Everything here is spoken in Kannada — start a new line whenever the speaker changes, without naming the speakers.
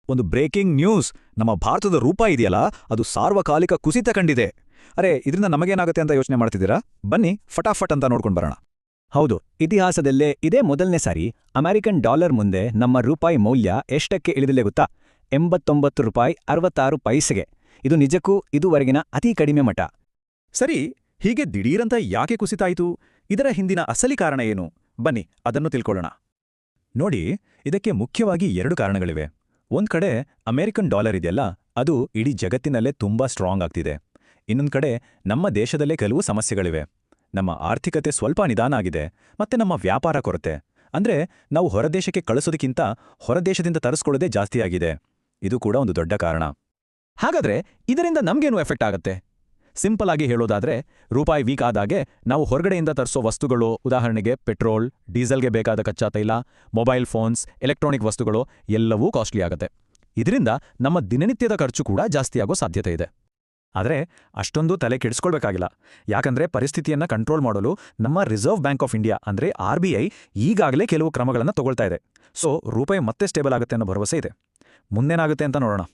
ಒಂದು ಬ್ರೇಕಿಂಗ್ ನ್ಯೂಸ್. ನಮ್ಮ ಭಾರತದ ರೂಪಾಯಿ ಇದೆಯಲ್ಲ, ಅದು ಸಾರ್ವಕಾಲಿಕ ಕುಸಿತ ಕಂಡಿದೆ. ಅರೆ, ಇದರಿಂದ ನಮಗೇನಾಗುತ್ತೆ ಅಂತ ಯೋಚನೆ ಮಾಡ್ತಿದ್ದೀರಾ? ಬನ್ನಿ ಫಟಾಫಟ್ ಅಂತ ನೋಡ್ಕೊಂಡು ಬರೋಣ.
ಹೌದು, ಇತಿಹಾಸದಲ್ಲೇ ಇದೇ ಮೊದಲನೇ ಸಾರಿ ಅಮೆರಿಕನ್ ಡಾಲರ್ ಮುಂದೆ ನಮ್ಮ ರೂಪಾಯಿ ಮೌಲ್ಯ ಎಷ್ಟಕ್ಕೆ ಇಳಿದಿದೆ ಗೊತ್ತಾ? 89 ರೂಪಾಯಿ 66 ಪೈಸೆಗೆ. ಇದು ನಿಜಕ್ಕೂ ಇದುವರೆಗಿನ ಅತಿ ಕಡಿಮೆ ಮಟ್ಟ.
ಸರಿ, ಹೀಗೆ ದಿಢೀರಂತ ಯಾಕೆ ಕುಸಿತಾಯಿತು? ಇದರ ಹಿಂದಿನ ಅಸಲಿ ಕಾರಣ ಏನು? ಬನ್ನಿ ಅದನ್ನು ತಿಳ್ಕೊಳ್ಳೋಣ. ನೋಡಿ, ಇದಕ್ಕೆ ಮುಖ್ಯವಾಗಿ 2 ಕಾರಣಗಳಿವೆ. ಒಂದ್ ಕಡೆ ಅಮೆರಿಕನ್ ಡಾಲರ್ ಇದೆಯಲ್ಲ, ಅದು ಇಡೀ ಜಗತ್ತಿನಲ್ಲೇ ತುಂಬಾ ಸ್ಟ್ರಾಂಗ್ ಆಗ್ತಿದೆ. ಇನ್ನೊಂದ್ ಕಡೆ ನಮ್ಮ ದೇಶದಲ್ಲೇ ಕೆಲವು ಸಮಸ್ಯೆಗಳಿವೆ. ನಮ್ಮ ಆರ್ಥಿಕತೆ ಸ್ವಲ್ಪ ನಿಧಾನ ಆಗಿದೆ, ಮತ್ತೆ ನಮ್ಮ ವ್ಯಾಪಾರ ಕೊರತೆ. ಅಂದ್ರೆ ನಾವು ಹೊರದೇಶಕ್ಕೆ ಕಳಿಸೋದಕ್ಕಿಂತ ಹೊರದೇಶದಿಂದ ತರಿಸ್ಕೊಳ್ಳೋದೇ ಜಾಸ್ತಿ ಆಗಿದೆ. ಇದು ಕೂಡ ಒಂದು ದೊಡ್ಡ ಕಾರಣ. ಹಾಗಾದ್ರೆ ಇದರಿಂದ ನಮ್ಗೇನು ಎಫೆಕ್ಟ್ ಆಗತ್ತೆ? ಸಿಂಪಲ್ ಆಗಿ ಹೇಳೋದಾದ್ರೆ, ರೂಪಾಯಿ ವೀಕ್ ಆದಾಗೆ ನಾವು ಹೊರಗಡೆಯಿಂದ ತರಿಸೋ ವಸ್ತುಗಳು, ಉದಾಹರಣೆಗೆ ಪೆಟ್ರೋಲ್, ಡೀಸೆಲ್ಗೆ ಬೇಕಾದ ಕಚ್ಚಾ ತೈಲ, ಮೊಬೈಲ್ ಫೋನ್ಸ್, ಎಲೆಕ್ಟ್ರಾನಿಕ್ ವಸ್ತುಗಳು ಎಲ್ಲವೂ ಕಾಸ್ಟ್ಲಿ ಆಗತ್ತೆ. ಇದರಿಂದ ನಮ್ಮ ದಿನನಿತ್ಯದ ಖರ್ಚು ಕೂಡ ಜಾಸ್ತಿಯಾಗೋ ಸಾಧ್ಯತೆ ಇದೆ. ಆದರೆ ಅಷ್ಟೊಂದು ತಲೆ ಕೆಡಿಸ್ಕೊಳ್ಬೇಕಾಗಿಲ್ಲ. ಯಾಕಂದ್ರೆ ಪರಿಸ್ಥಿತಿಯನ್ನ ಕಂಟ್ರೋಲ್ ಮಾಡಲು ನಮ್ಮ ರಿಸರ್ವ್ ಬ್ಯಾಂಕ್ ಆಫ್ ಇಂಡಿಯಾ ಅಂದ್ರೆ RBI ಈಗಾಗಲೇ ಕೆಲವು ಕ್ರಮಗಳನ್ನು ತಗೊಳ್ತಾ ಇದೆ. ಸೊ ರೂಪಾಯಿ ಮತ್ತೆ ಸ್ಟೇಬಲ್ ಆಗುತ್ತೆ ಅನ್ನೋ ಭರವಸೆ ಇದೆ. ಮುಂದೇನಾಗುತ್ತೆ ಅಂತ ನೋಡೋಣ.